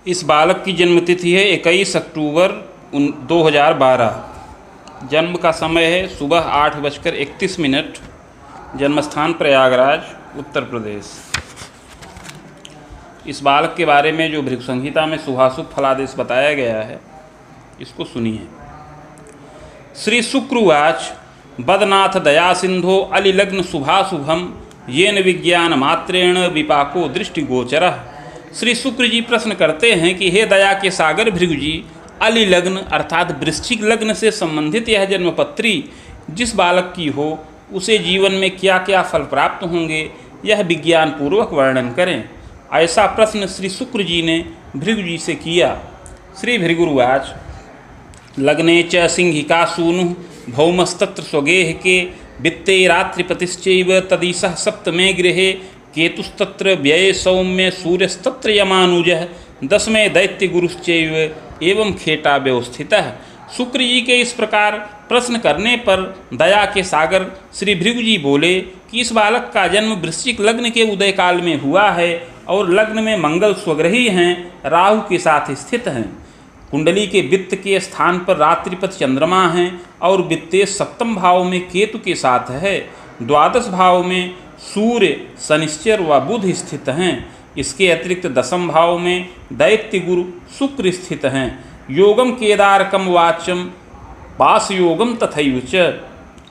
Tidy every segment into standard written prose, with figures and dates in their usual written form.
इस बालक की जन्मतिथि है 21 अक्टूबर 2012। जन्म का समय है सुबह 8:31। जन्मस्थान प्रयागराज, उत्तर प्रदेश। इस बालक के बारे में जो भृगु संहिता में शुभाशुभ फलादेश बताया गया है, इसको सुनिए। श्री शुक्रवाच बदनाथ दया सिंधो अलिलग्न शुभाशुभम येन विज्ञान मात्रेण विपाको दृष्टिगोचरः। श्री शुक्र जी प्रश्न करते हैं कि हे दया के सागर भृगु जी, अलिलग्न अर्थात वृश्चिक लग्न से संबंधित यह जन्मपत्री जिस बालक की हो, उसे जीवन में क्या क्या फल प्राप्त होंगे, यह विज्ञान पूर्वक वर्णन करें। ऐसा प्रश्न श्री शुक्र जी ने भृगु जी से किया। श्री भृगुर्वाच लग्ने च सिंहिका सूनु भौमस्तत्र स्वगेह के वित्ते रात्रिपतिश्चैव तदीशः सप्तमे गृहे केतुस्तत्र व्यये सौम्य सूर्यस्तत्र यमानुजः दशमे दैत्य गुरुश्चैव एवं खेटा व्यवस्थितः। शुक्र जी के इस प्रकार प्रश्न करने पर दया के सागर श्री भृगु जी बोले कि इस बालक का जन्म वृश्चिक लग्न के उदय काल में हुआ है और लग्न में मंगल स्वग्रही हैं, राहु के साथ स्थित हैं। कुंडली के वित्त के स्थान पर रात्रिपति चंद्रमा हैं और वित्तीय सप्तम भाव में केतु के साथ है। द्वादश भाव में सूर्य, शनिश्चर व बुध स्थित हैं। इसके अतिरिक्त दशम भाव में दैत्य गुरु शुक्र स्थित हैं। योगम केदारकम वाच्यम पास योगम तथैव च।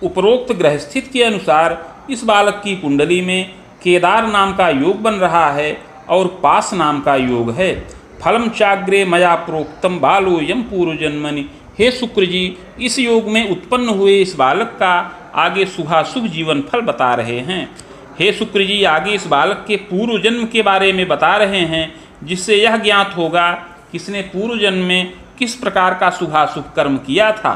उपरोक्त ग्रह स्थित के अनुसार इस बालक की कुंडली में केदार नाम का योग बन रहा है और पास नाम का योग है। फलम चाग्रे मया प्रोक्तम बालोयम पूर्व जन्मनि। हे शुक्र जी, इस योग में उत्पन्न हुए इस बालक का आगे शुभाशुभ जीवन फल बता रहे हैं। हे शुक्र जी, आगे इस बालक के पूर्व जन्म के बारे में बता रहे हैं, जिससे यह ज्ञात होगा किसने पूर्व जन्म में किस प्रकार का शुभाशुभ कर्म किया था।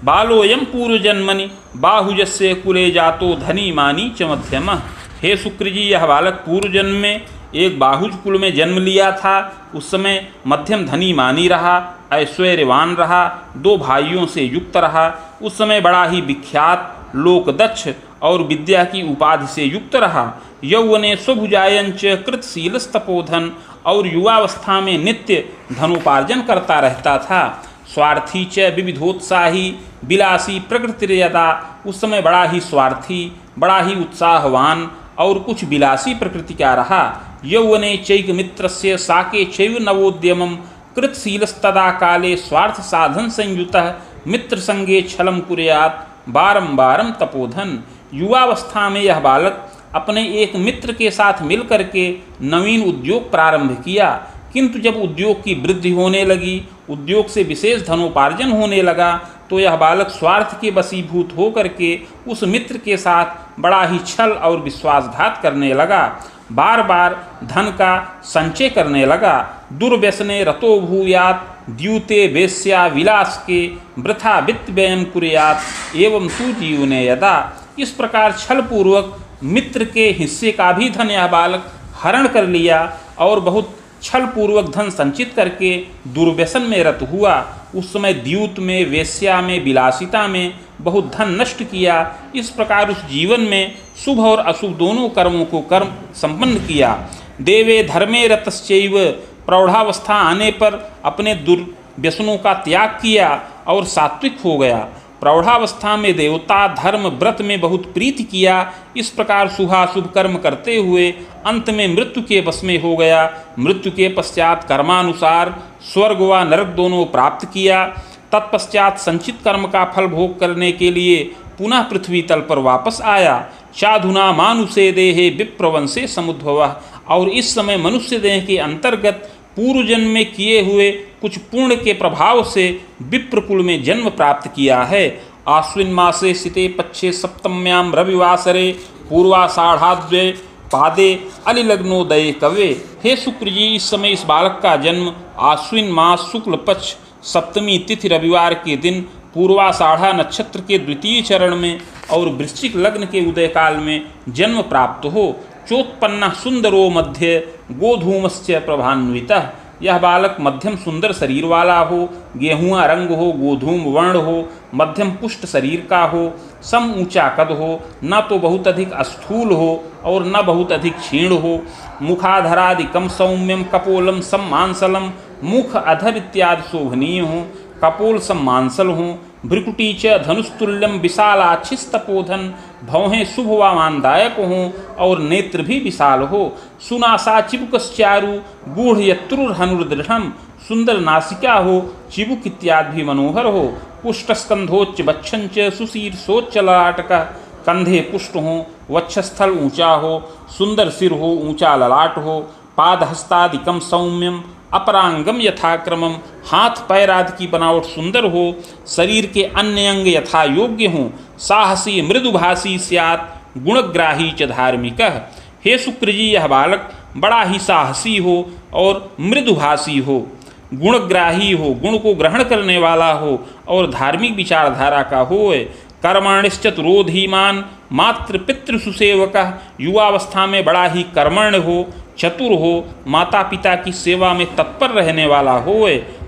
बालोयम पूर्व जन्मनि बाहुजस्य कुले जातो धनी मानी च मध्यमः। हे शुक्र जी, यह बालक पूर्व जन्म में एक बाहुज कुल में जन्म लिया था। उस समय मध्यम धनी मानी रहा, ऐश्वर्यवान रहा, 2 भाइयों से युक्त रहा। उस समय बड़ा ही विख्यात, लोकदक्ष और विद्या की उपाधि से युक्त रहा। यौवने स्वभुजायंच कृतशीलस्तपोधन, और युवावस्था में नित्य धनोपार्जन करता रहता था। स्वार्थी च विविधोत्साही विलासी प्रकृतिर्यदा। उस समय बड़ा ही स्वार्थी, बड़ा ही उत्साहवान और कुछ विलासी प्रकृति का रहा। यौवने चैक मित्रस्य साके चैव नवोद्यमम कृतशीलस्तदा काले स्वार्थ साधन संयुतः मित्र संगे छलम कुर्यात् बारंबारम तपोधन। युवावस्था में यह बालक अपने एक मित्र के साथ मिलकर के नवीन उद्योग प्रारंभ किया, किंतु जब उद्योग की वृद्धि होने लगी, उद्योग से विशेष धनोपार्जन होने लगा, तो यह बालक स्वार्थ के वशीभूत होकर के उस मित्र के साथ बड़ा ही छल और विश्वासघात करने लगा। बार बार धन का संचय करने लगा। दुर्व्यसने रतो भूयात् द्यूते वेश्या विलास के वृथा वित्त व्ययम कुर्यात् एवं तु जीवने यदा। इस प्रकार छल पूर्वक मित्र के हिस्से का भी धन यह बालक हरण कर लिया और बहुत छल पूर्वक धन संचित करके दुर्व्यसन में रत हुआ। उस समय द्यूत में, वेश्या में, विलासिता में बहुत धन नष्ट किया। इस प्रकार उस जीवन में शुभ और अशुभ दोनों कर्मों को कर्म संपन्न किया। देवे धर्मे रतश्चैव, प्रौढ़ावस्था आने पर अपने दुर्व्यसनों का त्याग किया और सात्विक हो गया। प्रौढ़ावस्था में देवता, धर्म, व्रत में बहुत प्रीति किया। इस प्रकार शुभाशुभ कर्म करते हुए अंत में मृत्यु के वश में हो गया। मृत्यु के पश्चात कर्मानुसार स्वर्ग व नरक दोनों प्राप्त किया। तत्पश्चात संचित कर्म का फल भोग करने के लिए पुनः पृथ्वी तल पर वापस आया। चाधुना मानुषे देहे विप्रवंशे समुद्भवः। और इस समय मनुष्य देह के अंतर्गत पूर्व जन्म में किए हुए कुछ पुण्य के प्रभाव से विप्रकुल में जन्म प्राप्त किया है। आश्विन मासे सिते पक्षे सप्तम्याम रविवासरे पूर्वाषाढ़ाद्वय पादे अलिलग्नोदये कवे। हे शुक्र जी, इस समय इस बालक का जन्म आश्विन मास शुक्ल पक्ष सप्तमी तिथि रविवार के दिन पूर्वाषाढ़ा नक्षत्र के द्वितीय चरण में और वृश्चिक लग्न के उदय काल में जन्म प्राप्त हो। चोत्पन्न सुंदरो मध्य गोधूमस्य प्रभान्वितः। यह बालक मध्यम सुंदर शरीर वाला हो, गेहुआ रंग हो, गोधूम वर्ण हो, मध्यम पुष्ट शरीर का हो, सम ऊंचा कद हो, न तो बहुत अधिक स्थूल हो और न बहुत अधिक क्षीण हो। मुखाधरादिकम सौम्यम कपोलम सम्मांसलम मुख अधर इत्यादि शोभनीय हों, कपोल सम्मांसल हों, भ्रिकुटी च धनुस्तुल्यम विशालाच्छिस्तपोधन, भौहें शुभ व मानदायक हों और नेत्र भी विशाल हो, सुनासा चिबुकश्चारु गूढ़ यत्रुर्हनुर्दृढ़, सुंदर नासिका हो, चिबुक इत्यादि भी मनोहर हो, पुष्टस्कंधोच्च बच्छंच सुशीर्षोच्च ललाटक, कंधे पुष्ट हो, वक्षस्थल ऊंचा हो, सुंदर सिर हो, ऊंचा ललाट हो, पादहस्तादिकम सौम्यम अपरांगम यथाक्रमम, हाथ पैर आदि की बनावट सुंदर हो, शरीर के अन्य अंग यथा योग्य हों, साहसी मृदुभाषी स्यात् गुणग्राही च धार्मिकः। हे शुक्र जी, यह बालक बड़ा ही साहसी हो और मृदुभाषी हो, गुणग्राही हो, गुण को ग्रहण करने वाला हो और धार्मिक विचारधारा का हो। कर्मणिश्चतुरो धीमान मातृ पितृ सुसेवक, युवावस्था में बड़ा ही कर्मण्य हो, चतुर हो, माता पिता की सेवा में तत्पर रहने वाला हो।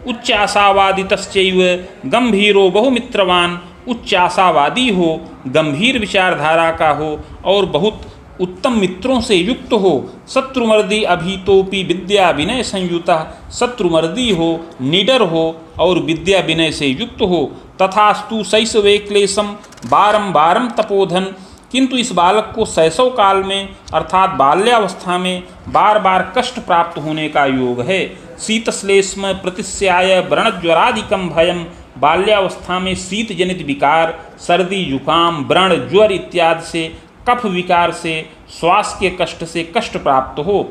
उच्च आशावादितश्चैव गंभीरो बहुमित्रवान, उच्च आशावादी हो, गंभीर विचारधारा का हो और बहुत उत्तम मित्रों से युक्त हो। शत्रुमर्दी अभीतोपि विद्या विनय संयुता, शत्रुमर्दी हो, निडर हो और विद्या विनय से युक्त हो। तथास्तु शैशवे क्लेशम बारंबारम तपोधन, किंतु इस बालक को शैशव काल में अर्थात बाल्यावस्था में बार बार कष्ट प्राप्त होने का योग है। शीतश्लेष्म प्रतिस्याय व्रणज्वरादिकम भयम, बाल्यावस्था में शीत जनित विकार, सर्दी जुकाम व्रण ज्वर इत्यादि से, कफ विकार से, श्वास के कष्ट से कष्ट प्राप्त हो।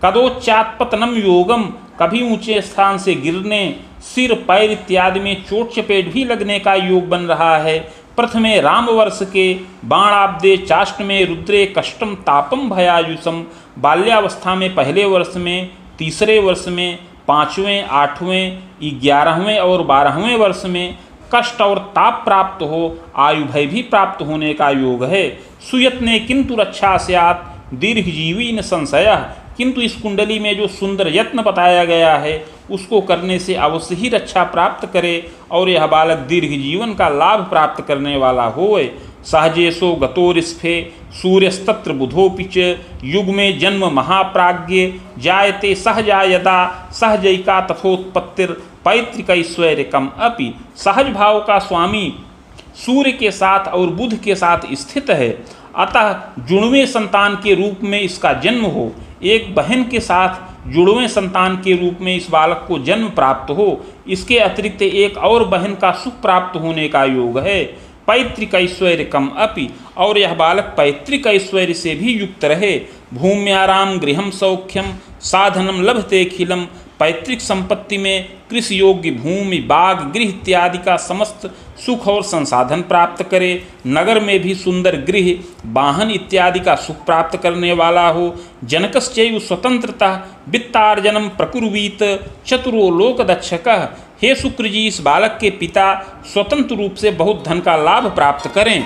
कदोच्चात्पतनम योगम, कभी ऊंचे स्थान से गिरने, सिर पैर इत्यादि में चोट चपेट भी लगने का योग बन रहा है। प्रथमे रामवर्ष के बाणाब्दे चाष्टमे रुद्रे कष्टम तापम भयायुषम, बाल्यावस्था में पहले वर्ष में, तीसरे वर्ष में, 5वें, 8वें, 11वें और 12वें वर्ष में कष्ट और ताप प्राप्त हो, आयु भय भी प्राप्त होने का योग है। सुयत्ने किंतु रक्षा स्यात् दीर्घजीवी न संशय, किंतु इस कुंडली में जो सुंदर यत्न बताया गया है उसको करने से अवश्य ही रक्षा प्राप्त करे और यह बालक दीर्घ जीवन का लाभ प्राप्त करने वाला होए। सहजेशो गतोरिस्फे सूर्यस्तत्र बुधोपि च, युग में जन्म महाप्राज्ञ, जायते सहजा यदा सहजैका तथोत्पत्तिर पैतृकैश्वर्यकम अपि, सहज भाव का स्वामी सूर्य के साथ और बुध के साथ स्थित है, अतः जुड़वें संतान के रूप में इसका जन्म हो। एक बहन के साथ जुड़वें संतान के रूप में इस बालक को जन्म प्राप्त हो। इसके अतिरिक्त एक और बहन का सुख प्राप्त होने का योग है। पैतृक ऐश्वर्य कम अपि, और यह बालक पैतृक ऐश्वर्य से भी युक्त रहे। भूम्याराम गृहम सौख्यम साधनम लभते खिलम, पैतृक संपत्ति में कृषि योग्य भूमि, बाग, गृह इत्यादि का समस्त सुख और संसाधन प्राप्त करे। नगर में भी सुंदर गृह, वाहन इत्यादि का सुख प्राप्त करने वाला हो। जनकश्चैव स्वतंत्रता वित्तार्जनम प्रकुर्वीत चतुरो लोकदक्षकः, हे शुक्र जी, इस बालक के पिता स्वतंत्र रूप से बहुत धन का लाभ प्राप्त करें,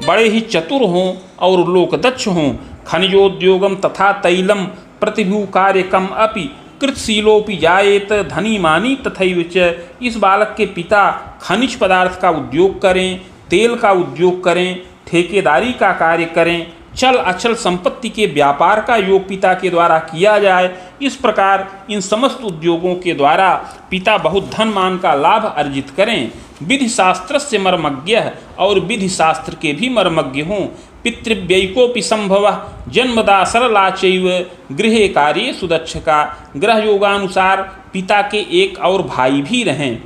बड़े ही चतुर हों और लोकदक्ष हों। खनिजोद्योगम तथा तैलम प्रतिभू कार्यकम अपि कृतशीलोपि जायेत धनी मानी तथैव च, इस बालक के पिता खनिज पदार्थ का उद्योग करें, तेल का उद्योग करें, ठेकेदारी का कार्य करें, चल अचल संपत्ति के व्यापार का योग पिता के द्वारा किया जाए। इस प्रकार इन समस्त उद्योगों के द्वारा पिता बहुत धन मान का लाभ अर्जित करें। विधि शास्त्र से मर्मज्ञ, और विधि शास्त्र के भी मर्मज्ञ हों। पितृव्ययिकोपि संभव जन्मदा सरलाचैव गृहे कार्ये सुदक्षका, ग्रह योगानुसार पिता के एक और भाई भी रहें।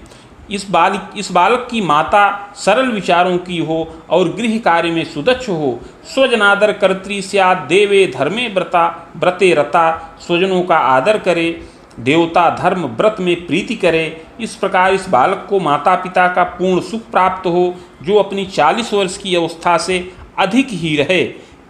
इस बालक की माता सरल विचारों की हो और गृह कार्य में सुदक्ष हो। स्वजनादर कर्त्री स्यात् देवे धर्मे व्रते रता, स्वजनों का आदर करे, देवता धर्म व्रत में प्रीति करे। इस प्रकार इस बालक को माता पिता का पूर्ण सुख प्राप्त हो, जो अपनी 40 वर्ष की अवस्था से अधिक ही रहे।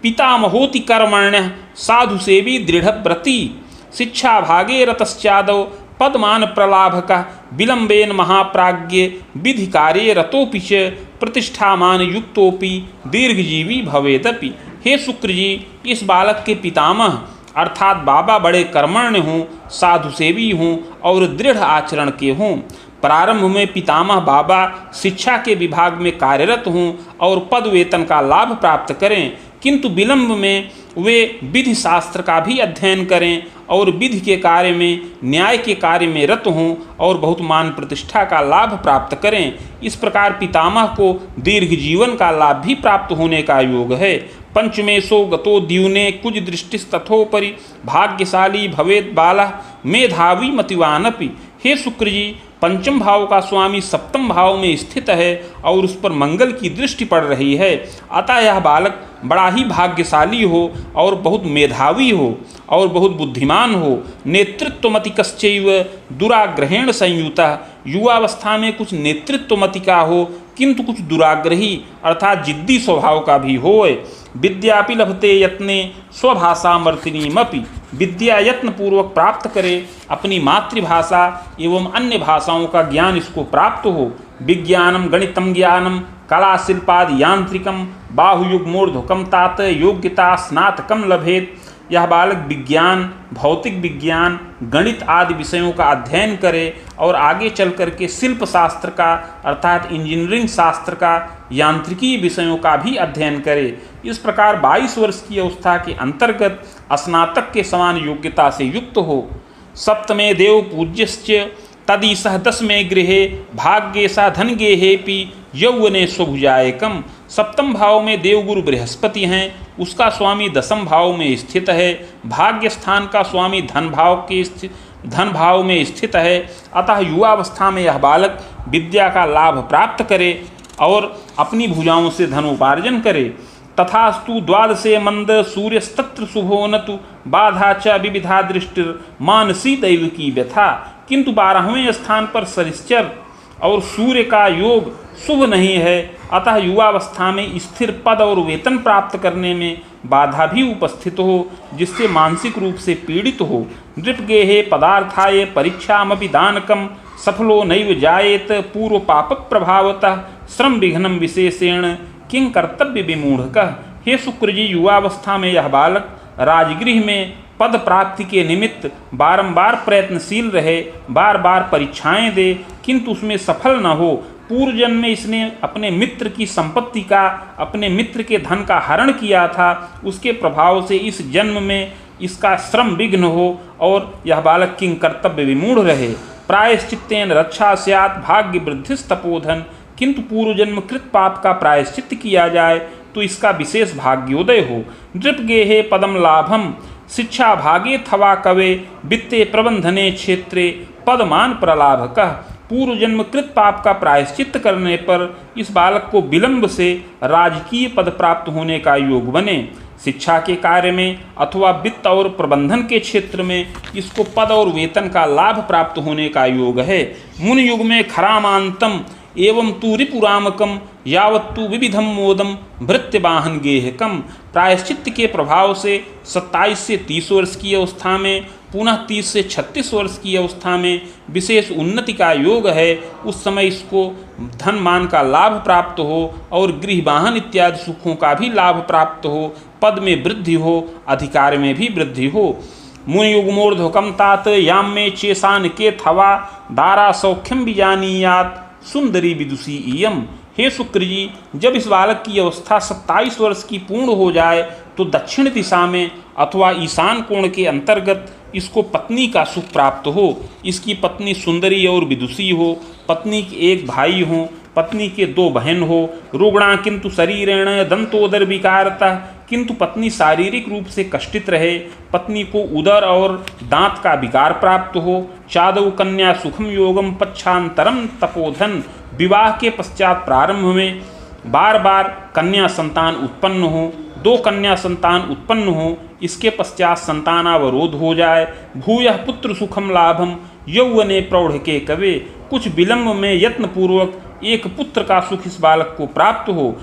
पितामहोति कर्मण्य साधु सेवी दृढ़व्रती, शिक्षा भागे रतश्चादौ पदमान प्रलाभक, विलंबेन महाप्राज्ञ विधि कार्ये रतोपि च प्रतिष्ठामान युक्तोपि दीर्घजीवी भवेदपि। हे शुक्र जी, इस बालक के पितामह अर्थात बाबा बड़े कर्मण्य हों, साधु सेवी हों और दृढ़ आचरण के हों। प्रारंभ में पितामह बाबा शिक्षा के विभाग में कार्यरत हों और पद वेतन का लाभ प्राप्त करें, किंतु विलंब में वे विधि शास्त्र का भी अध्ययन करें और विधि के कार्य में, न्याय के कार्य में रत हों और बहुत मान प्रतिष्ठा का लाभ प्राप्त करें। इस प्रकार पितामह को दीर्घ जीवन का लाभ भी प्राप्त होने का योग है। पंचमेशो गतो द्यूने कुज दृष्टिस्तथोपरि भाग्यशाली भवेद बाला मेधावी मतिवानपि। हे शुक्र जी, पंचम भाव का स्वामी सप्तम भाव में स्थित है और उस पर मंगल की दृष्टि पड़ रही है, अतः यह बालक बड़ा ही भाग्यशाली हो और बहुत मेधावी हो और बहुत बुद्धिमान हो। नेतृत्वमति कश्चैव दुराग्रहेण संयुता। युवावस्था में कुछ नेतृत्वमति का हो किंतु कुछ दुराग्रही अर्थात जिद्दी स्वभाव का भी होए। विद्यापि लभते यत्ने स्वभाषामर्थिनीमपि। विद्या यत्न पूर्वक प्राप्त करे, अपनी मातृभाषा एवं अन्य भाषाओं का ज्ञान इसको प्राप्त हो। विज्ञानम गणितम ज्ञानम कला शिल्पादि यांत्रिकम बाहुयुग्मोर्ध्वकम तात योग्यता स्नातकम लभेत। यह बालक विज्ञान, भौतिक विज्ञान, गणित आदि विषयों का अध्ययन करे और आगे चल करके शिल्प शास्त्र का अर्थात इंजीनियरिंग शास्त्र का, यांत्रिकी विषयों का भी अध्ययन करे। इस प्रकार 22 वर्ष की अवस्था के अंतर्गत स्नातक के समान योग्यता से युक्त हो। सप्तमे देव पूज्यश्च तदीसह 10वें गृहे भाग्ये सा धन गेहेपि यौवने स्वभुजायकम। सप्तम भाव में देवगुरु बृहस्पति हैं, उसका स्वामी 10वें भाव में स्थित है। भाग्य स्थान का स्वामी धन भाव में स्थित है। अतः युवावस्था में यह बालक विद्या का लाभ प्राप्त करे और अपनी भुजाओं से धन उपार्जन करे। तथास्तु 12 मंद सूर्यस्तत्र शुभो न तु बाधा च विविधा दृष्टिर मानसी दैव की व्यथा। किंतु 12वें स्थान पर शनिश्चर और सूर्य का योग शुभ नहीं है, अतः युवावस्था में स्थिर पद और वेतन प्राप्त करने में बाधा भी उपस्थित हो, जिससे मानसिक रूप से पीड़ित हो। नृपगेहे पदार्थाय परीक्षामपि दानकम सफलो नैव जायेत पूर्व पाप प्रभावतः श्रम विघ्नम विशेषेण किं कर्तव्य विमूढ़कः। हे शुक्र जी, युवावस्था में यह बालक राजगृह में पद प्राप्ति के निमित्त बारंबार प्रयत्नशील रहे, बार बार परीक्षाएं दे, किंतु उसमें सफल न हो। पूर्व जन्म में इसने अपने मित्र की संपत्ति का, अपने मित्र के धन का हरण किया था, उसके प्रभाव से इस जन्म में इसका श्रम विघ्न हो और यह बालक किं कर्तव्य विमूढ़ रहे। प्रायश्चित्तेन रक्षा स्यात् भाग्य वृद्धिस्तपोधन। किंतु पूर्व जन्म कृत पाप का प्रायश्चित्त किया जाए तो इसका विशेष भाग्योदय हो। नृपगेहे पदम लाभम शिक्षा भागे थवा कवे वित्ते प्रबंधने क्षेत्रे पदमान प्रलाभकः। पूर्व जन्म कृत पाप का प्रायश्चित्त करने पर इस बालक को विलंब से राजकीय पद प्राप्त होने का योग बने। शिक्षा के कार्य में अथवा वित्त और प्रबंधन के क्षेत्र में इसको पद और वेतन का लाभ प्राप्त होने का योग है। मुनि युग में खरामांतम एवं तू रिपुरामकम यावत्तु विविधम मोदम भृत्यवाहन गेहकम। प्रायश्चित्त के प्रभाव से 27 से 30 वर्ष की अवस्था में, पुनः 30 से 36 वर्ष की अवस्था में विशेष उन्नति का योग है। उस समय इसको धन मान का लाभ प्राप्त हो और गृह वाहन इत्यादि सुखों का भी लाभ प्राप्त हो, पद में वृद्धि हो, अधिकार में भी वृद्धि हो। मुनि युग्मोर्ध्वकम तात याम में चेसान के थवा दारा सौख्यम बीजानीयात सुंदरी विदुषी इयम। हे शुक्र जी, जब इस बालक की अवस्था 27 वर्ष की पूर्ण हो जाए तो दक्षिण दिशा में अथवा ईशान कोण के अंतर्गत इसको पत्नी का सुख प्राप्त हो। इसकी पत्नी सुंदरी और विदुषी हो, पत्नी के एक भाई हो, पत्नी के 2 बहन हो। रुग्णा किंतु शरीरेण दंतोदर विकारतः। किंतु पत्नी शारीरिक रूप से कष्टित रहे, पत्नी को उदर और दांत का विकार प्राप्त हो। चादव कन्या सुखम योगम पक्षांतरम तपोधन। विवाह के पश्चात प्रारंभ में बार बार कन्या संतान उत्पन्न हो, 2 कन्या संतान उत्पन्न हो, इसके पश्चात संतानावरोध हो जाए। भूयः पुत्र सुखम लाभम यौवने प्रौढ़ के कवे। कुछ विलंब में यत्न पूर्वक एक पुत्र का सुख इस बालक को प्राप्त हो।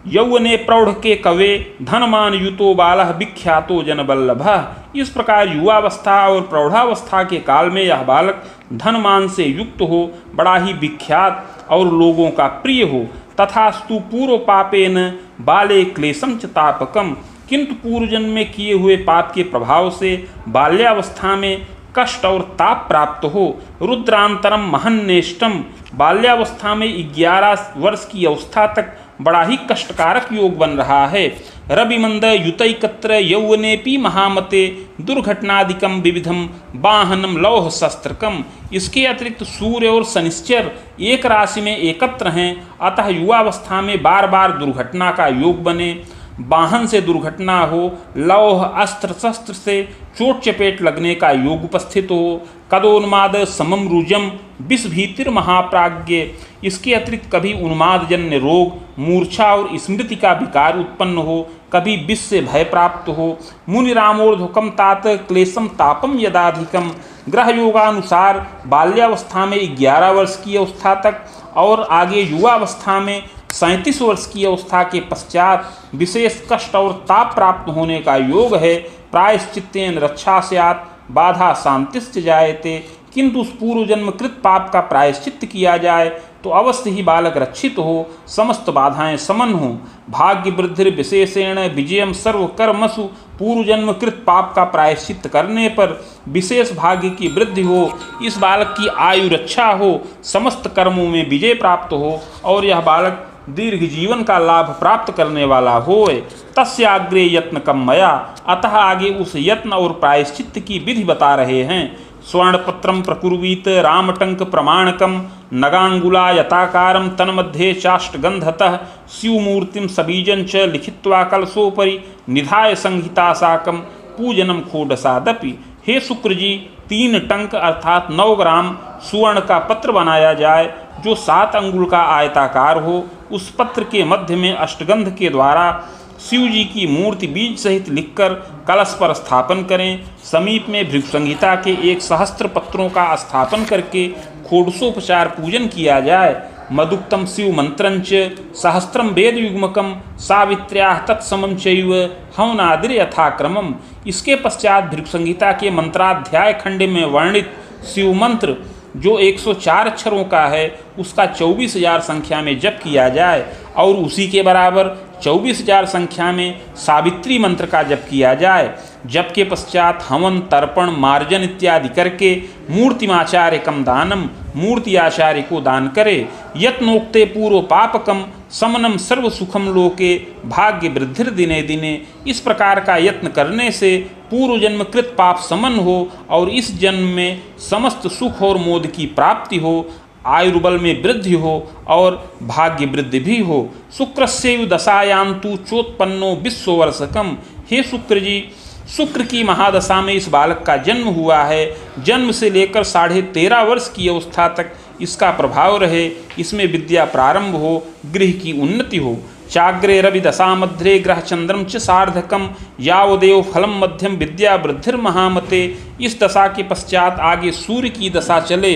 यौवने प्रौढ़ के कवे धनमान युतो बालः विख्यातो जनबल्लभः। इस प्रकार युवावस्था और प्रौढ़ावस्था के काल में यह बालक धनमान से युक्त हो, बड़ा ही विख्यात और लोगों का प्रिय हो। तथास्तु पूर्व पापेन बाले क्लेशम च तापकम। किंतु पूर्व जन्म में किए हुए पाप के प्रभाव से बाल्यावस्था में कष्ट और ताप प्राप्त हो। रुद्रांतरम महन्नेष्टम, बाल्यावस्था में 11 वर्ष की अवस्था तक बड़ा ही कष्टकारक योग बन रहा है। रविमंद युतैकत्र यौवनेपि महामते, दुर्घटनादिकम विविधम वाहनम लौह शस्त्रकम। इसके अतिरिक्त सूर्य और शनिश्चर एक राशि में एकत्र हैं, अतः युवावस्था में बार बार दुर्घटना का योग बने, वाहन से दुर्घटना हो, लौह अस्त्र शस्त्र से चोट चपेट लगने का योग उपस्थित हो, कदोन्माद समम रुजम विष भीतिर महाप्राज्ञ। इसके अतिरिक्त कभी उन्मादजन्य रोग, मूर्छा और स्मृति का विकार उत्पन्न हो, कभी विष से भय प्राप्त हो। मुनिरामोर्ध्वकम तात क्लेशम तापम यदाधिकम। ग्रह योगानुसार बाल्यावस्था में 11 वर्ष की अवस्था तक और आगे युवावस्था में 37 वर्ष की अवस्था के पश्चात विशेष कष्ट और ताप प्राप्त होने का योग है। प्रायश्चित्तेन रक्षा स्यात् बाधा शांतिश्च जायते। किंतु उस पूर्व जन्म कृत पाप का प्रायश्चित्त किया जाए तो अवश्य ही बालक रक्षित हो, समस्त बाधाएं समन हो। भाग्य वृद्धि विशेषेण विजयम सर्व कर्मसु। पूर्व जन्म कृत पाप का प्रायश्चित्त करने पर विशेष भाग्य की वृद्धि हो, इस बालक की आयु रक्षा हो, समस्त कर्मों में विजय प्राप्त हो और यह बालक दीर्घ जीवन का लाभ प्राप्त करने वाला होए। तस्याग्रे यत्न कम मया, अतः आगे उस यत्न और प्रायश्चित्त की विधि बता रहे हैं। स्वर्णपत्रम प्रकुर्वीत रामटंक प्रमाणकम, नगांगुला यताकारम तन्मध्ये चाष्टगंधतः, शिवमूर्तिम सबीजं च लिखित्वा कलशोपरि निधाय संहिता साकम पूजनम खोडसादपि। हे शुक्र जी, 3 टंक अर्थात 9 ग्राम सुवर्ण का पत्र बनाया जाए जो 7 अंगुल का आयताकार हो। उस पत्र के मध्य में अष्टगंध के द्वारा शिव जी की मूर्ति बीज सहित लिखकर कलश पर स्थापन करें। समीप में भृगु संहिता के 1 सहस्त्र पत्रों का स्थापन करके षोडशोपचार पूजन किया जाए। मदुक्तम शिव मंत्रंच सहस्त्रम वेद युग्मकम सावित्र्याः तत्समं चैव हवनादिर यथाक्रमम। इसके पश्चात भृगु संहिता के मंत्राध्याय खंड में वर्णित शिव मंत्र जो 104 अक्षरों का है उसका 24,000 संख्या में जप किया जाए और उसी के बराबर 24,000 संख्या में सावित्री मंत्र का जप किया जाए। जप के पश्चात हवन, तर्पण, मार्जन इत्यादि करके मूर्तिमाचार्य कम दानम, मूर्ति आचार्य को दान करे। यत्नोक्ते पूर्व पापकम समनम सर्व सुखम लोके भाग्य वृद्धिर दिने दिने। इस प्रकार का यत्न करने से पूर्व जन्म कृत पाप समन हो और इस जन्म में समस्त सुख और मोद की प्राप्ति हो, आयुर्बल में वृद्धि हो और भाग्य वृद्धि भी हो। शुक्रस्यैव दशायान्तु चोत्पन्नो विश्ववर्षकम। हे शुक्र जी, शुक्र की महादशा में इस बालक का जन्म हुआ है। जन्म से लेकर 13.5 वर्ष की अवस्था तक इसका प्रभाव रहे, इसमें विद्या प्रारंभ हो, गृह की उन्नति हो। चाग्रे रवि दशा मध्य ग्रह चंद्रम च सार्धकम यावदेव फलम मध्यम विद्या वृद्धिर्महामते। इस दशा के पश्चात आगे सूर्य की दशा चले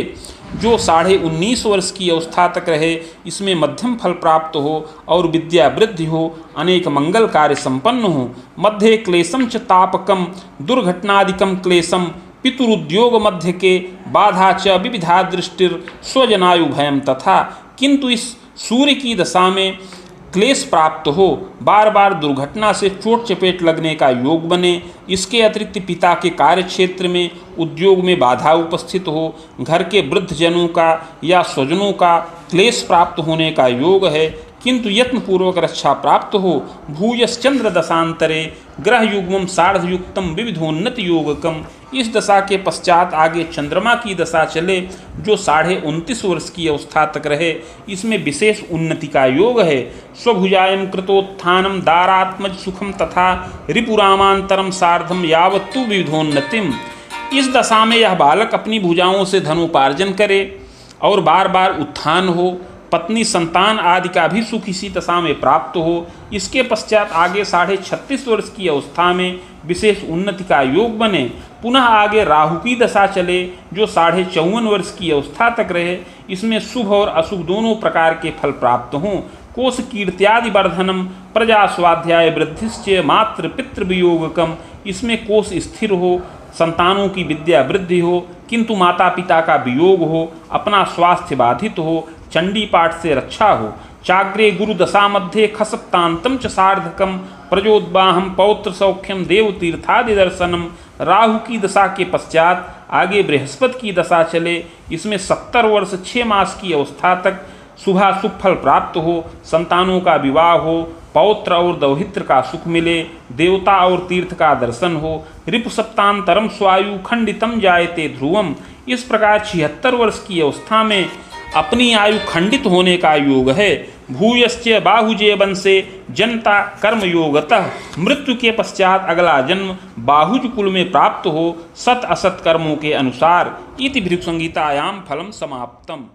जो 19.5 वर्ष की अवस्था तक रहे, इसमें मध्यम फल प्राप्त हो और विद्या वृद्धि हो, अनेक मंगल कार्य संपन्न हो। मध्य क्लेशम च तापकम दुर्घटनादिकम क्लेशम पितुरुद्योग मध्य के बाधा च विविधा दृष्टिर स्वजनायु भयम तथा। किंतु इस सूर्य की दशा में क्लेश प्राप्त हो, बार बार दुर्घटना से चोट चपेट लगने का योग बने। इसके अतिरिक्त पिता के कार्य क्षेत्र में, उद्योग में बाधा उपस्थित हो, घर के वृद्धजनों का या स्वजनों का क्लेश प्राप्त होने का योग है, किंतु यत्नपूर्वक रक्षा प्राप्त हो। भूयश्चंद्र दशांतरे ग्रह युग्मम सार्धयुक्तम विविधोन्नति योगकम। इस दशा के पश्चात आगे चंद्रमा की दशा चले जो 29.5 वर्ष की अवस्था तक रहे, इसमें विशेष उन्नति का योग है। स्वभुजायम कृतोत्थानम दारात्मज सुखम तथा रिपुरामांतरम सार्धम यावत्तु विविधोन्नतिम। इस दशा में यह बालक अपनी भुजाओं से धनोपार्जन करे और बार बार उत्थान हो, पत्नी संतान आदि का भी सुख इसी दशा में प्राप्त हो। इसके पश्चात आगे 36.5 वर्ष की अवस्था में विशेष उन्नति का योग बने। पुनः आगे राहु की दशा चले जो 54.5 वर्ष की अवस्था तक रहे, इसमें शुभ और अशुभ दोनों प्रकार के फल प्राप्त हों। कोश कीर्त्यादि वर्धनम प्रजा स्वाध्याय वृद्धिश्च मातृ पितृ वियोगकम। इसमें कोश स्थिर हो, संतानों की विद्या वृद्धि हो, किंतु माता पिता का वियोग हो, अपना स्वास्थ्य बाधित हो, चंडी पाठ से रक्षा हो। चाग्रे गुरु दशा मध्ये खसप्तांतम च सार्धकम प्रजोद्वाहम पौत्र सौख्यम देव तीर्थादि दर्शनम। राहु की दशा के पश्चात आगे बृहस्पति की दशा चले, इसमें 70 वर्ष 6 मास की अवस्था तक शुभाशुभ फल प्राप्त हो, संतानों का विवाह हो, पौत्र और दौहित्र का सुख मिले, देवता और तीर्थ का दर्शन हो, रिपु सप्तांतरम स्वायु खंडितम जायते ध्रुवम। इस प्रकार 76 वर्ष की अवस्था में अपनी आयु खंडित होने का योग है। भूयश्च बाहुजे वंशे जनता कर्मयोगतः, मृत्यु के पश्चात अगला जन्म बाहुज कुल में प्राप्त हो, सत असत कर्मों के अनुसार। इति भृगु संहितायां फलम समाप्तम।